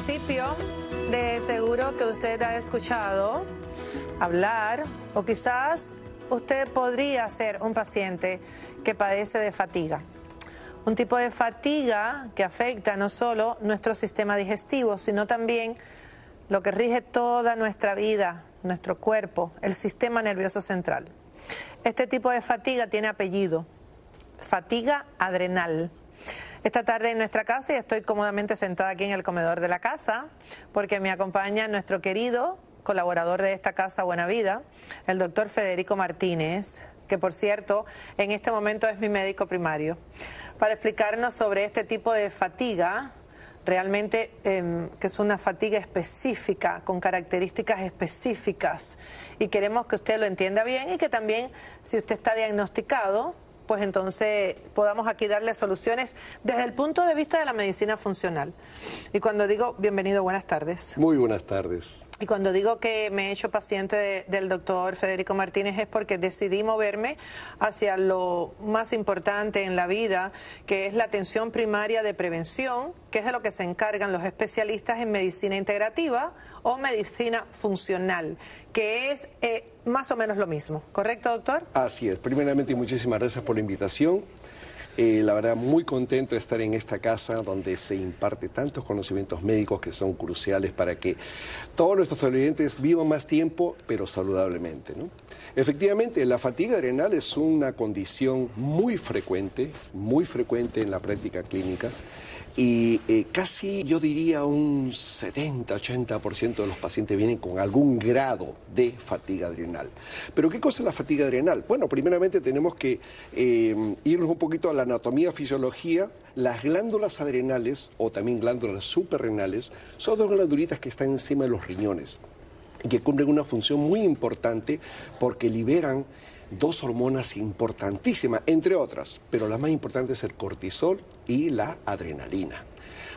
principio, de seguro que usted ha escuchado hablar, o quizás usted podría ser un paciente que padece de fatiga. Un tipo de fatiga que afecta no solo nuestro sistema digestivo, sino también lo que rige toda nuestra vida, nuestro cuerpo, el sistema nervioso central. Este tipo de fatiga tiene apellido: fatiga adrenal. Esta tarde en nuestra casa, y estoy cómodamente sentada aquí en el comedor de la casa, porque me acompaña nuestro querido colaborador de esta casa, Buena Vida, el doctor Federico Martínez, que por cierto, en este momento es mi médico primario, para explicarnos sobre este tipo de fatiga, realmente que es una fatiga específica, con características específicas, y queremos que usted lo entienda bien y que también, si usted está diagnosticado, pues entonces podamos aquí darle soluciones desde el punto de vista de la medicina funcional. Y cuando digo bienvenido, buenas tardes. Muy buenas tardes. Y cuando digo que me he hecho paciente del doctor Federico Martínez es porque decidí moverme hacia lo más importante en la vida, que es la atención primaria de prevención, que es de lo que se encargan los especialistas en medicina integrativa o medicina funcional, que es más o menos lo mismo. ¿Correcto, doctor? Así es. Primeramente, muchísimas gracias por la invitación. La verdad, muy contento de estar en esta casa donde se imparte tantos conocimientos médicos que son cruciales para que todos nuestros televidentes vivan más tiempo, pero saludablemente, ¿no? Efectivamente, la fatiga adrenal es una condición muy frecuente en la práctica clínica. Y casi, yo diría, un 70-80% de los pacientes vienen con algún grado de fatiga adrenal. ¿Pero qué cosa es la fatiga adrenal? Bueno, primeramente tenemos que irnos un poquito a la anatomía, fisiología. Las glándulas adrenales, o también glándulas suprarrenales, son dos glandulitas que están encima de los riñones y que cumplen una función muy importante porque liberan dos hormonas importantísimas, entre otras, pero la más importante es el cortisol y la adrenalina.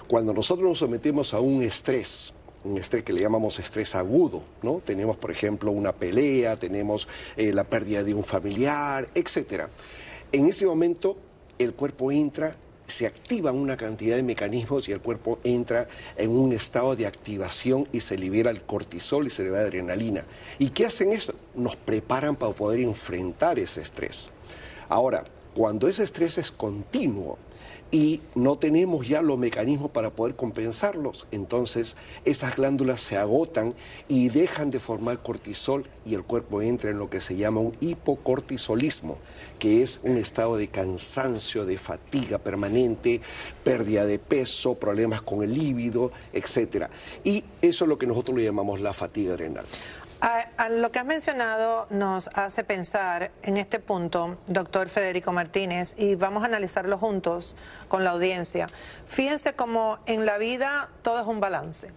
Cuando nosotros nos sometemos a un estrés que le llamamos estrés agudo, ¿no? Tenemos, por ejemplo, una pelea, tenemos la pérdida de un familiar, etc. En ese momento, el cuerpo se activan una cantidad de mecanismos y el cuerpo entra en un estado de activación y se libera el cortisol y se libera la adrenalina. ¿Y qué hacen esto? Nos preparan para poder enfrentar ese estrés. Ahora, cuando ese estrés es continuo y no tenemos ya los mecanismos para poder compensarlos, entonces esas glándulas se agotan y dejan de formar cortisol y el cuerpo entra en lo que se llama un hipocortisolismo, que es un estado de cansancio, de fatiga permanente, pérdida de peso, problemas con el líbido, etc. Y eso es lo que nosotros le llamamos la fatiga adrenal. A lo que has mencionado nos hace pensar en este punto, doctor Federico Martínez, y vamos a analizarlo juntos con la audiencia. Fíjense cómo en la vida todo es un balance.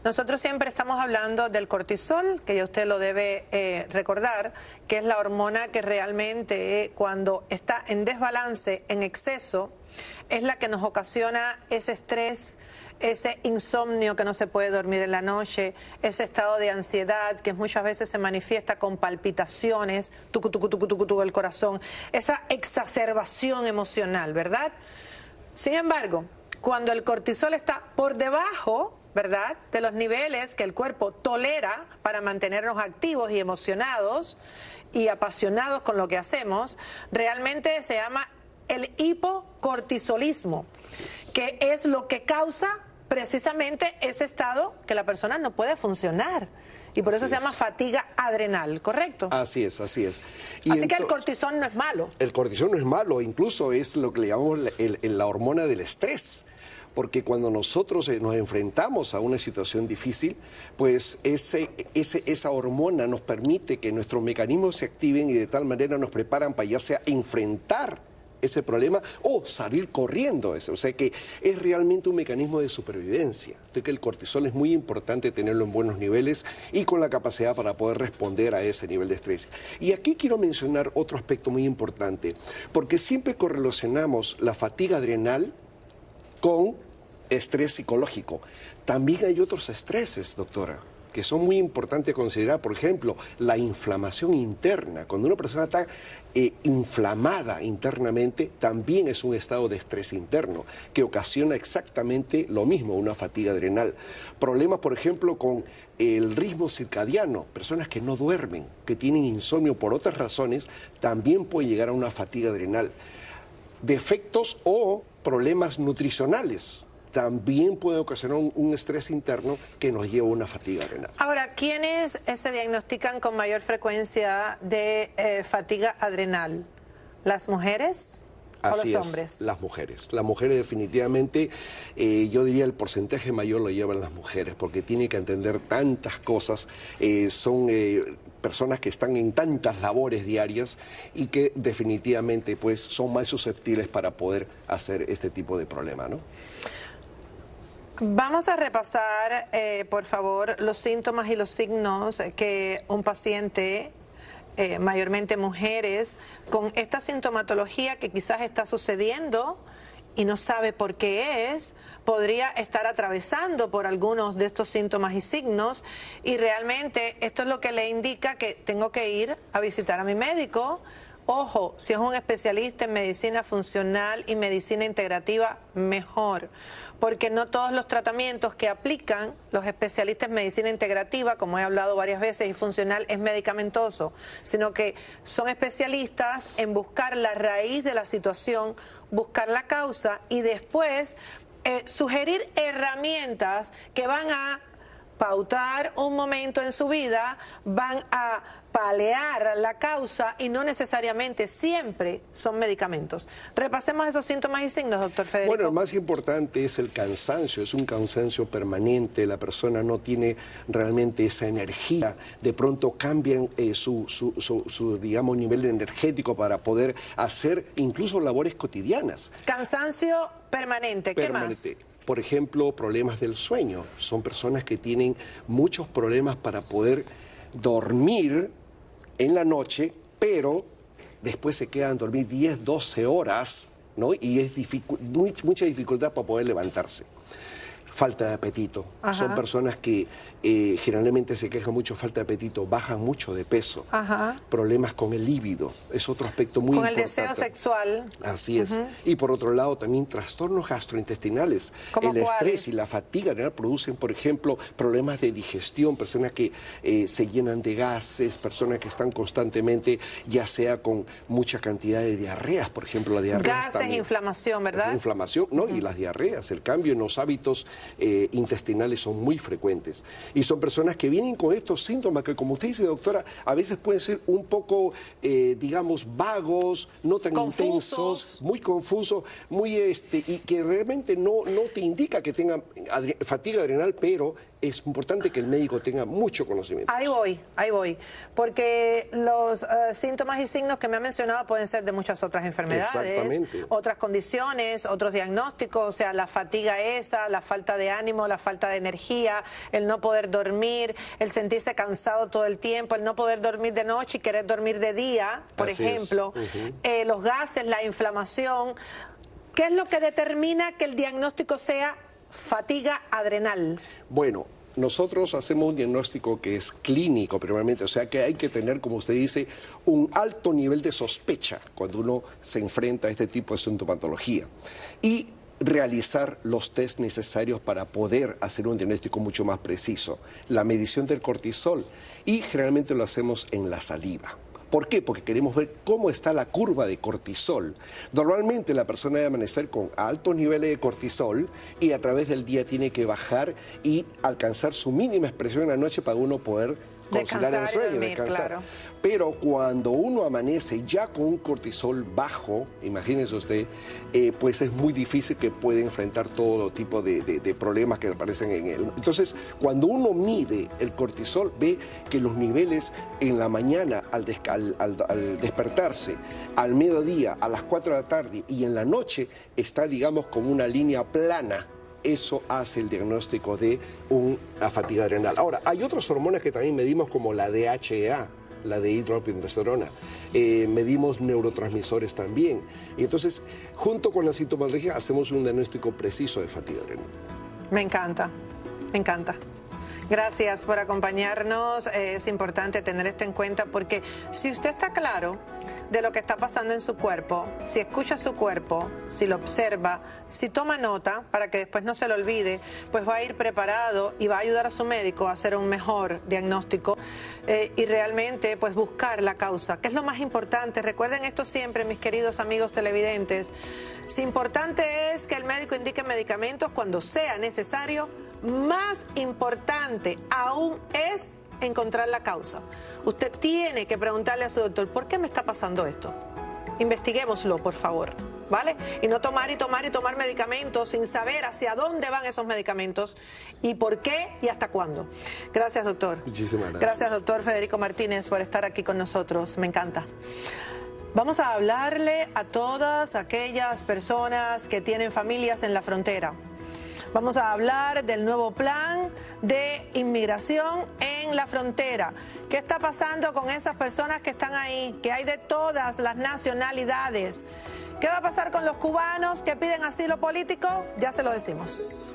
Nosotros siempre estamos hablando del cortisol, que ya usted lo debe recordar, que es la hormona que realmente cuando está en desbalance, en exceso, es la que nos ocasiona ese estrés, ese insomnio que no se puede dormir en la noche, ese estado de ansiedad que muchas veces se manifiesta con palpitaciones, tucu, tucu, tucu, tucu, tucu, el corazón, esa exacerbación emocional, ¿verdad? Sin embargo, cuando el cortisol está por debajo, ¿verdad?, de los niveles que el cuerpo tolera para mantenernos activos y emocionados y apasionados con lo que hacemos, realmente se llama el hipocortisolismo, que es lo que causa precisamente ese estado que la persona no puede funcionar. Y por eso se llama fatiga adrenal, ¿correcto? Así es, así es. Así que el cortisol no es malo. El cortisol no es malo, incluso es lo que le llamamos la hormona del estrés. Porque cuando nosotros nos enfrentamos a una situación difícil, pues esa hormona nos permite que nuestros mecanismos se activen y de tal manera nos preparan para ya sea enfrentar ese problema o salir corriendo. O sea que es realmente un mecanismo de supervivencia. Entonces que el cortisol es muy importante tenerlo en buenos niveles y con la capacidad para poder responder a ese nivel de estrés. Y aquí quiero mencionar otro aspecto muy importante, porque siempre correlacionamos la fatiga adrenal con estrés psicológico. También hay otros estreses, doctora. que son muy importantes a considerar. Por ejemplo, la inflamación interna. Cuando una persona está inflamada internamente, también es un estado de estrés interno que ocasiona exactamente lo mismo, una fatiga adrenal. Problemas, por ejemplo, con el ritmo circadiano. Personas que no duermen, que tienen insomnio por otras razones, también puede llegar a una fatiga adrenal. Defectos o problemas nutricionales también pueden ocasionar un estrés interno que nos lleva a una fatiga adrenal. Ahora, ¿quiénes se diagnostican con mayor frecuencia de fatiga adrenal? ¿Las mujeres o los hombres? Las mujeres. Las mujeres definitivamente, yo diría el porcentaje mayor lo llevan las mujeres, porque tienen que entender tantas cosas, son personas que están en tantas labores diarias y que definitivamente pues son más susceptibles para poder hacer este tipo de problema, ¿no? Vamos a repasar, por favor, los síntomas y los signos que un paciente, mayormente mujeres, con esta sintomatología que quizás está sucediendo y no sabe por qué es, podría estar atravesando por algunos de estos síntomas y signos, y realmente esto es lo que le indica que tengo que ir a visitar a mi médico. Ojo, si es un especialista en medicina funcional y medicina integrativa, mejor, porque no todos los tratamientos que aplican los especialistas en medicina integrativa, como he hablado varias veces, y funcional es medicamentoso, sino que son especialistas en buscar la raíz de la situación, buscar la causa y después sugerir herramientas que van a pautar un momento en su vida, van a paliar la causa y no necesariamente siempre son medicamentos. Repasemos esos síntomas y signos, doctor Federico. Bueno, lo más importante es el cansancio, es un cansancio permanente, la persona no tiene realmente esa energía, de pronto cambian su digamos, nivel energético para poder hacer incluso labores cotidianas. Cansancio permanente, ¿qué más? Por ejemplo, problemas del sueño. Son personas que tienen muchos problemas para poder dormir en la noche, pero después se quedan a dormir 10, 12 horas, ¿no? Y es mucha dificultad para poder levantarse. Falta de apetito. Ajá. Son personas que generalmente se quejan mucho de falta de apetito, bajan mucho de peso. Ajá. Problemas con el líbido, es otro aspecto muy importante. Con el deseo sexual. Así es. Y por otro lado también trastornos gastrointestinales. El estrés y la fatiga adrenal producen, por ejemplo, problemas de digestión, personas que se llenan de gases, personas que están constantemente, ya sea con mucha cantidad de diarreas, por ejemplo, la diarrea. Gases, también, inflamación, ¿verdad? Inflamación, ¿no? Y las diarreas, el cambio en los hábitos intestinales son muy frecuentes. Y son personas que vienen con estos síntomas que, como usted dice, doctora, a veces pueden ser un poco, digamos, vagos, no tan intensos, muy confusos, muy y que realmente no te indica que tengan fatiga adrenal, pero es importante que el médico tenga mucho conocimiento. Ahí voy, porque los síntomas y signos que me ha mencionado pueden ser de muchas otras enfermedades, otras condiciones, otros diagnósticos, o sea, la fatiga esa, la falta de ánimo, la falta de energía, el no poder dormir, el sentirse cansado todo el tiempo, el no poder dormir de noche y querer dormir de día, por ejemplo, los gases, la inflamación. ¿Qué es lo que determina que el diagnóstico sea fatiga adrenal? Bueno, nosotros hacemos un diagnóstico que es clínico primeramente, o sea que hay que tener, como usted dice, un alto nivel de sospecha cuando uno se enfrenta a este tipo de sintomatología y realizar los test necesarios para poder hacer un diagnóstico mucho más preciso. La medición del cortisol, y generalmente lo hacemos en la saliva. ¿Por qué? Porque queremos ver cómo está la curva de cortisol. Normalmente la persona debe amanecer con altos niveles de cortisol y a través del día tiene que bajar y alcanzar su mínima expresión en la noche para uno poder conciliar el sueño, descansar. Claro. Pero cuando uno amanece ya con un cortisol bajo, imagínese usted, pues es muy difícil que pueda enfrentar todo tipo de problemas que aparecen en él. Entonces, cuando uno mide el cortisol, ve que los niveles en la mañana, al despertarse, al mediodía, a las 4 de la tarde y en la noche, está, digamos, como una línea plana. Eso hace el diagnóstico de una fatiga adrenal. Ahora, hay otras hormonas que también medimos, como la DHEA, la de hidropinesterona. Medimos neurotransmisores también. Y entonces, junto con la sintomatología, hacemos un diagnóstico preciso de fatiga adrenal. Me encanta, me encanta. Gracias por acompañarnos. Es importante tener esto en cuenta porque si usted está claro de lo que está pasando en su cuerpo, si escucha su cuerpo, si lo observa, si toma nota para que después no se lo olvide, pues va a ir preparado y va a ayudar a su médico a hacer un mejor diagnóstico y realmente pues buscar la causa, que es lo más importante. Recuerden esto siempre, mis queridos amigos televidentes. Si importante es que el médico indique medicamentos cuando sea necesario, más importante aún es encontrar la causa. Usted tiene que preguntarle a su doctor, ¿por qué me está pasando esto? Investiguémoslo, por favor, ¿vale? Y no tomar y tomar y tomar medicamentos sin saber hacia dónde van esos medicamentos y por qué y hasta cuándo. Gracias, doctor. Muchísimas gracias. Gracias, doctor Federico Martínez, por estar aquí con nosotros. Me encanta. Vamos a hablarle a todas aquellas personas que tienen familias en la frontera. Vamos a hablar del nuevo plan de inmigración en la frontera. ¿Qué está pasando con esas personas que están ahí? Que hay de todas las nacionalidades. ¿Qué va a pasar con los cubanos que piden asilo político? Ya se lo decimos.